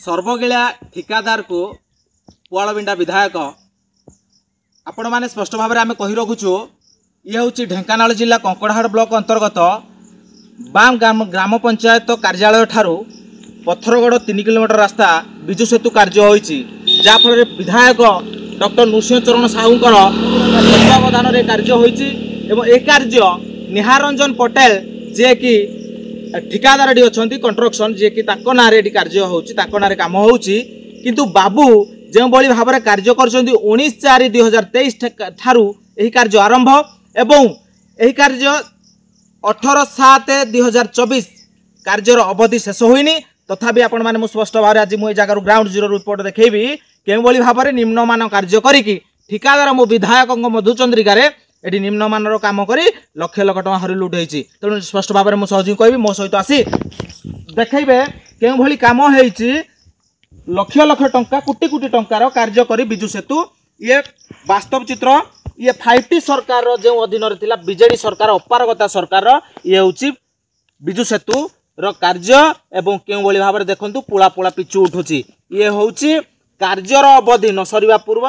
सर्वगिला ठिकादार को पुआलबिंडा विधायक आपण मैंने स्पष्ट भाव में आम कही रखुचु। ये हूँ ढेंकानाल जिला कंकड़ाहाड़ ब्लॉक अंतर्गत बाम ग्राम पंचायत कार्यालय ठारू पत्थरगढ़ 3 किलोमीटर रास्ता विजु सेतु कार्य होईची, जाफल विधायक डॉक्टर नृसिंह चरण साहूंकर तत्वावधान कार्य होईची एवं ए कार्य निहार रंजन पटेल जे कि ठिकादार अच्छा कंस्ट्रक्शन जे कि ना कार्य होना काम होकिंतु बाबू जो भाव में कार्य कर 19/4/2023 ठारू यही कार्य आरंभ एवं यही कार्य 18/7/2024 कार्यर अवधि शेष होनी। तथापि आपण मैंने स्पष्ट भाव में आज मुझे जगार ग्राउंड जीरो रिपोर्ट देखी के भाव में निम्नमान कार्य करी ठिकादार मो विधायक मधुचंद्रिकार ये निम्नमान काम कर लक्ष लक्ष टका हरिलुट होती। तेणु स्पष्ट भाव में मुझे सहज कहि मो सहित आसी देखिए के भली काम होती लक्ष लक्ष टंका कोटी कोटी टंकार कार्य करी विजु सेतु ये वास्तव चित्र ये 5T सरकार जो अधीन थिला बीजेडी सरकार अपारगता सरकार ये हूँ विजु सेतु कार्य एवं के भाव में देखु पुला पुला पिचु उठुची ये हूँ कार्यर अवधि न सरिबा पूर्व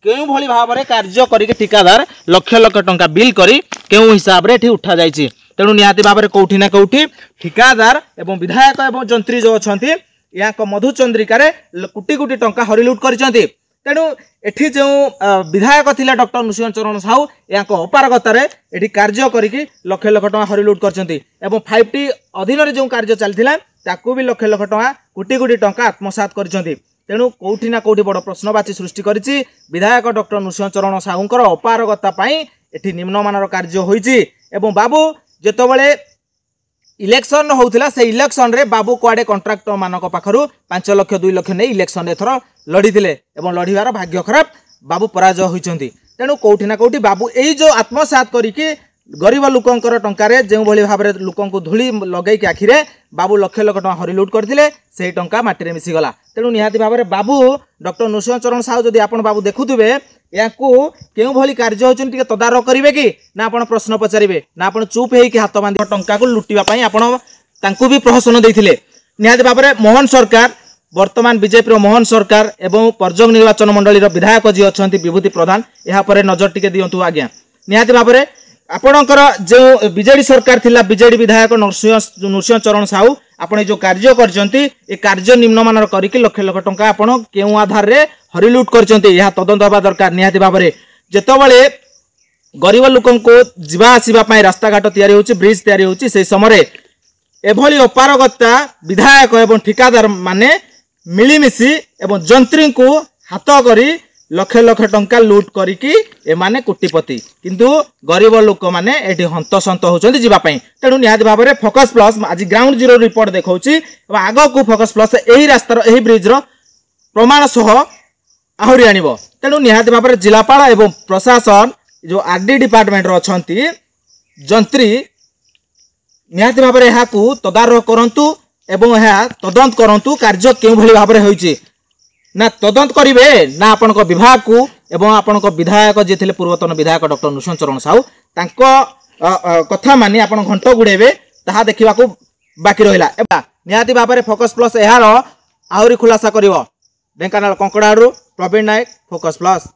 के भाव में कार्य करिक ठिकादार लक्ष लक्ष टंका बिल करी केउ हिसाब रे उठा जाइए। तेणु निहाती भाव में कौटी ना कौटी ठिकादार एवं विधायक एवं जंत्री जो अच्छा यहाँ मधुचंद्रिकार कोटी कोटी टंका हरिलुट करछंती। तेणु एठी जो विधायक थिला डॉक्टर नृसिंह चरण साहू यहाँ अपारगतार ये कार्य करिक लक्ष लक्ष टंका हरिलुट करछंती एवं 5T अधीन जो कार्य चलता ताकू भी लक्ष लक्ष टंका कोटी कोटी टंका आत्मसात करछंती। तेणु कौटी ना कौटी बड़ प्रश्नवाची सृष्टि करिछि विधायक डॉक्टर नृसिंह चरण साहूंकर अपारगता पाई एठी निम्नमानर कार्य होईछि एवं बाबू जेतबेले इलेक्शन होउथिला से इलेक्शन रे बाबू कुआडे कॉन्ट्रैक्टर मानक पाखरु 5 लाख 2 लाख नै इलेक्शन एथर लड़ीथिले एवं लड़ीबार भाग्य खराब बाबू पराजय होइछंती। तेणु कौटी ना कौटी बाबू एई जो आत्मसात करिकि गरीब लोकंकर टंकारे जो भली भाव में लोकंकु धूली लगे आखिरे बाबू लक्ष लक्ष टका हरिलुट करथिले से टंका माटी मिसीगला। तेणु निहाती भाव में बाबू डॉक्टर नृसिंह चरण साहू जदि आपण बाबू देखुथिबे याकू केउ भली कार्य होचन टिके तदारख करिवे कि ना आपण प्रश्न पचारिबे ना आपण चुप हेकि हाथ बांधी टंका को लुटिबा पई आपण तांकू भी प्रहसन देथिले। निहाती भाव में मोहन सरकार वर्तमान बीजेपी मोहन सरकार एवं पर्जंग निर्वाचन मंडली विधायक जी अच्छा विभूति प्रधान यहाँ पर नजर टिके दियंतु आज्ञा। निहाती भाव में आपणकर जो बीजेडी सरकार थिला बीजेडी विधायक नृसिंह चरण साहू आपण जो कार्य करछंती ए कार्य निम्नमानर करिक लक्ष लक्ष टंका आपण केउ आधार रे हरिलुट करछंती यह तदंत होबा दरकार। निहाती भाव में जेतबेले गरीब लोकन को जीवा आसीबा पई रास्ता घाट तयारी होची ब्रिज तयारी होची से समय एभली अपारगता विधायक एवं ठिकादार माने मिलीमिशी एवं जंत्री को हाथ करी लक्ष लक्ष टंका लुट करिकी एमाने कोटिपति किंतु गरीब लोक माने एठी हंतसंत होचंदी जीवा पई। तेणु निहाती भाव में फोकस प्लस आज ग्राउंड जीरो रिपोर्ट देखौची आग को फोकस प्लस एही रास्तार एही ब्रिज रो प्रमाण सह आहुरी आनिबो। तेणु निहाती भाव में जिलापाल एवं प्रशासन जो आरडी डिपार्टमेंट रो अछंती जंत्री निहाती भाव में यहाँ को तदारख करंतु एवं यह तदंत करंतु कार्य केउ भली भाव में होईची ना तदंत करिवे ना आपण विभाग को एवं आपण विधायक जे थिले पूर्वतन विधायक डॉक्टर नृसिंह चरण साहू तांको कथा मानि आपण घंट गुड़ेबे ताहा देखिबा को बाकी रहिला। निहाती भाव में फोकस प्लस यार आहुरी खुलासा करिवो। ढेंकानाल कंकड़ाहाड़ू प्रवीण नायक फोकस प्लस।